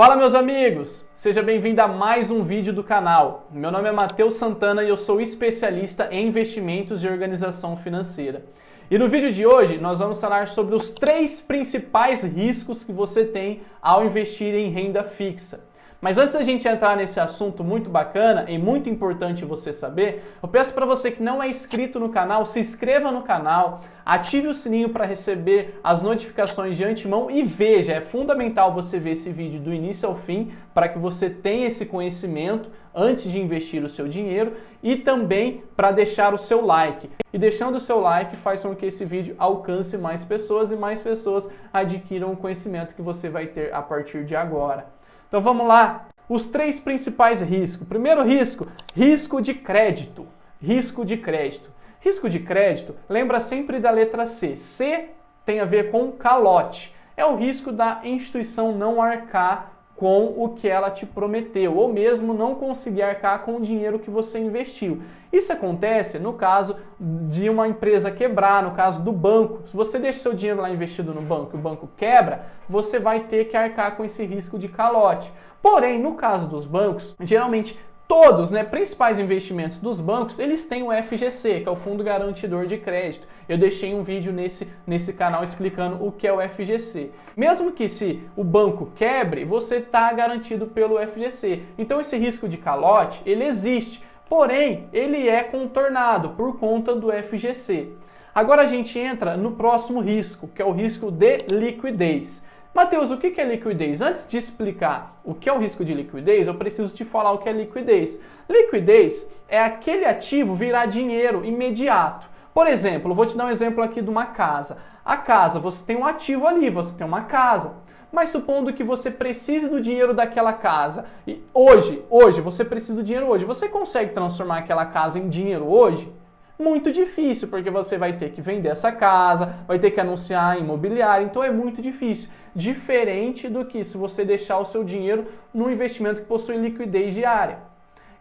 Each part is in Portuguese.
Fala meus amigos, seja bem-vindo a mais um vídeo do canal. Meu nome é Matheus Santana e eu sou especialista em investimentos e organização financeira. E no vídeo de hoje nós vamos falar sobre os 3 principais riscos que você tem ao investir em renda fixa. Mas antes da gente entrar nesse assunto muito bacana e muito importante você saber, eu peço para você que não é inscrito no canal, se inscreva no canal, ative o sininho para receber as notificações de antemão e veja, é fundamental você ver esse vídeo do início ao fim para que você tenha esse conhecimento antes de investir o seu dinheiro e também para deixar o seu like. E deixando o seu like faz com que esse vídeo alcance mais pessoas e mais pessoas adquiram o conhecimento que você vai ter a partir de agora. Então vamos lá, os 3 principais riscos. Primeiro risco, risco de crédito. Risco de crédito. Risco de crédito, lembra sempre da letra C. C tem a ver com calote. É o risco da instituição não arcar com o que ela te prometeu, ou mesmo não conseguir arcar com o dinheiro que você investiu. Isso acontece no caso de uma empresa quebrar, no caso do banco. Se você deixa seu dinheiro lá investido no banco e o banco quebra, você vai ter que arcar com esse risco de calote. Porém, no caso dos bancos, geralmente todos, principais investimentos dos bancos, eles têm o FGC, que é o Fundo Garantidor de Crédito. Eu deixei um vídeo nesse canal explicando o que é o FGC. Mesmo que se o banco quebre, você está garantido pelo FGC. Então esse risco de calote, ele existe, porém ele é contornado por conta do FGC. Agora a gente entra no próximo risco, que é o risco de liquidez. Mateus, o que é liquidez? Antes de explicar o que é o risco de liquidez, eu preciso te falar o que é liquidez. Liquidez é aquele ativo virar dinheiro imediato. Por exemplo, eu vou te dar um exemplo aqui de uma casa. A casa, você tem um ativo ali, você tem uma casa. Mas supondo que você precise do dinheiro daquela casa, e hoje você precisa do dinheiro hoje, você consegue transformar aquela casa em dinheiro hoje? Muito difícil, porque você vai ter que vender essa casa, vai ter que anunciar em imobiliário, então é muito difícil. Diferente do que se você deixar o seu dinheiro num investimento que possui liquidez diária.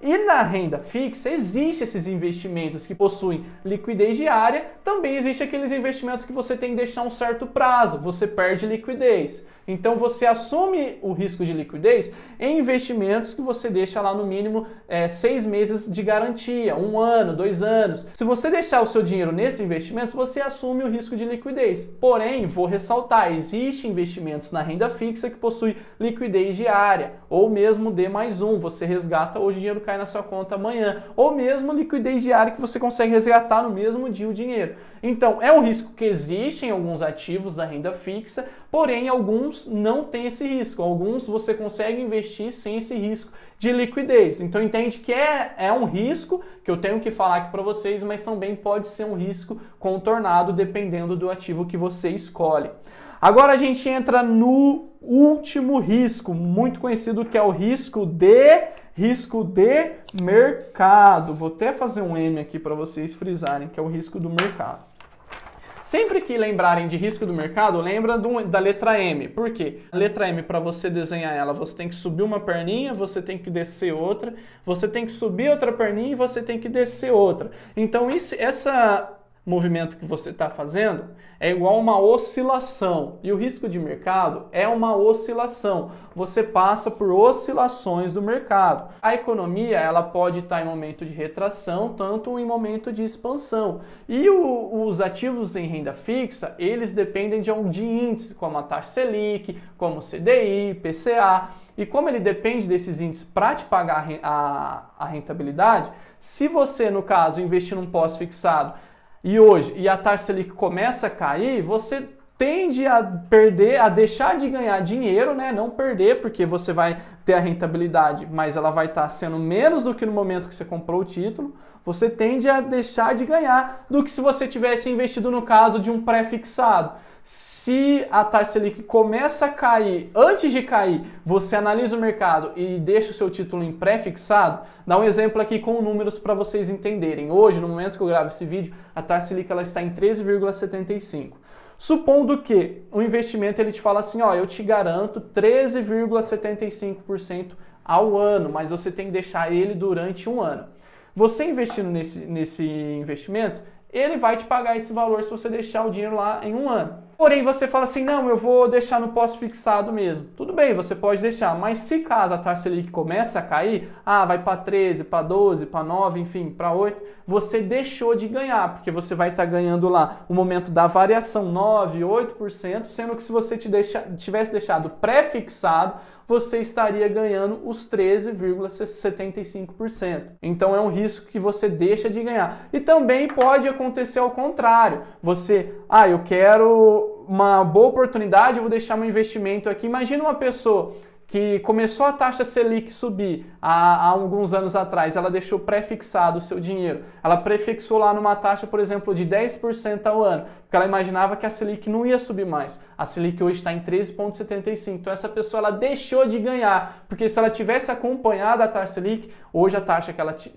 E na renda fixa, existem esses investimentos que possuem liquidez diária, também existe aqueles investimentos que você tem que deixar um certo prazo, você perde liquidez. Então você assume o risco de liquidez em investimentos que você deixa lá no mínimo 6 meses de garantia, 1 ano, 2 anos. Se você deixar o seu dinheiro nesses investimentos, você assume o risco de liquidez. Porém, vou ressaltar, existem investimentos na renda fixa que possuem liquidez diária, ou mesmo D+1, você resgata hoje o dinheiro cai na sua conta amanhã, ou mesmo liquidez diária que você consegue resgatar no mesmo dia o dinheiro. Então, é um risco que existe em alguns ativos da renda fixa, porém alguns não têm esse risco. Alguns você consegue investir sem esse risco de liquidez. Então, entende que é um risco que eu tenho que falar aqui para vocês, mas também pode ser um risco contornado dependendo do ativo que você escolhe. Agora a gente entra no último risco, muito conhecido, que é o risco de mercado. Vou até fazer um M aqui para vocês frisarem, que é o risco do mercado. Sempre que lembrarem de risco do mercado, lembra da letra M. Por quê? A letra M, para você desenhar ela, você tem que subir uma perninha, você tem que descer outra, você tem que subir outra perninha e você tem que descer outra. Então, esse movimento que você está fazendo é igual a uma oscilação. E o risco de mercado é uma oscilação. Você passa por oscilações do mercado. A economia ela pode estar em momento de retração, tanto em momento de expansão. E os ativos em renda fixa, eles dependem de índices, como a taxa Selic, como o CDI, PCA. E como ele depende desses índices para te pagar a rentabilidade, se você, no caso, investir num pós-fixado e a taxa Selic começa a cair, você tende a deixar de ganhar dinheiro, não perder, porque você vai ter a rentabilidade, mas ela vai estar sendo menos do que no momento que você comprou o título, você tende a deixar de ganhar do que se você tivesse investido no caso de um pré-fixado. Se a taxa Selic começa a cair, antes de cair, você analisa o mercado e deixa o seu título em pré-fixado, dá um exemplo aqui com números para vocês entenderem. Hoje, no momento que eu gravo esse vídeo, a taxa Selic ela está em 13,75. Supondo que o investimento ele te fala assim, eu te garanto 13,75% ao ano, mas você tem que deixar ele durante 1 ano. Você investindo nesse investimento, ele vai te pagar esse valor se você deixar o dinheiro lá em 1 ano. Porém, você fala assim, não, eu vou deixar no pós-fixado mesmo. Tudo bem, você pode deixar, mas se caso a taxa Selic comece a cair, vai para 13, para 12, para 9, enfim, para 8, você deixou de ganhar, porque você vai estar ganhando lá o momento da variação 9, 8%, sendo que se você tivesse deixado pré-fixado, você estaria ganhando os 13,75%. Então é um risco que você deixa de ganhar. E também pode acontecer ao contrário. Você, eu quero uma boa oportunidade, eu vou deixar meu investimento aqui. Imagina uma pessoa que começou a taxa Selic subir há alguns anos atrás, ela deixou pré-fixado o seu dinheiro. Ela prefixou lá numa taxa, por exemplo, de 10% ao ano, porque ela imaginava que a Selic não ia subir mais. A Selic hoje está em 13,75%. Então essa pessoa ela deixou de ganhar, porque se ela tivesse acompanhado a taxa Selic, hoje a taxa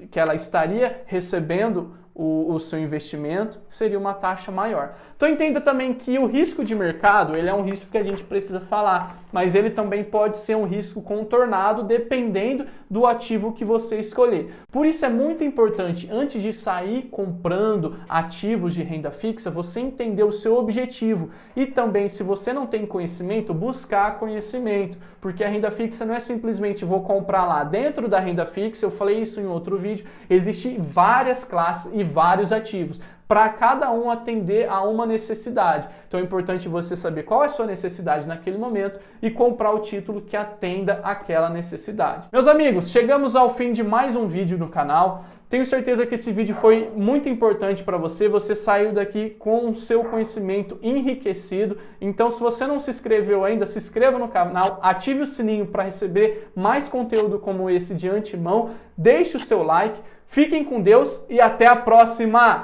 que ela estaria recebendo o seu investimento seria uma taxa maior. Então entenda também que o risco de mercado, ele é um risco que a gente precisa falar, mas ele também pode ser um risco contornado dependendo do ativo que você escolher. Por isso é muito importante, antes de sair comprando ativos de renda fixa, você entender o seu objetivo. E também, se você não tem conhecimento, buscar conhecimento, porque a renda fixa não é simplesmente vou comprar lá. Dentro da renda fixa, eu falei isso em outro vídeo, existem várias classes e vários ativos, para cada um atender a uma necessidade. Então é importante você saber qual é a sua necessidade naquele momento e comprar o título que atenda àquela necessidade. Meus amigos, chegamos ao fim de mais um vídeo no canal. Tenho certeza que esse vídeo foi muito importante para você, você saiu daqui com o seu conhecimento enriquecido. Então, se você não se inscreveu ainda, se inscreva no canal, ative o sininho para receber mais conteúdo como esse de antemão, deixe o seu like, fiquem com Deus e até a próxima!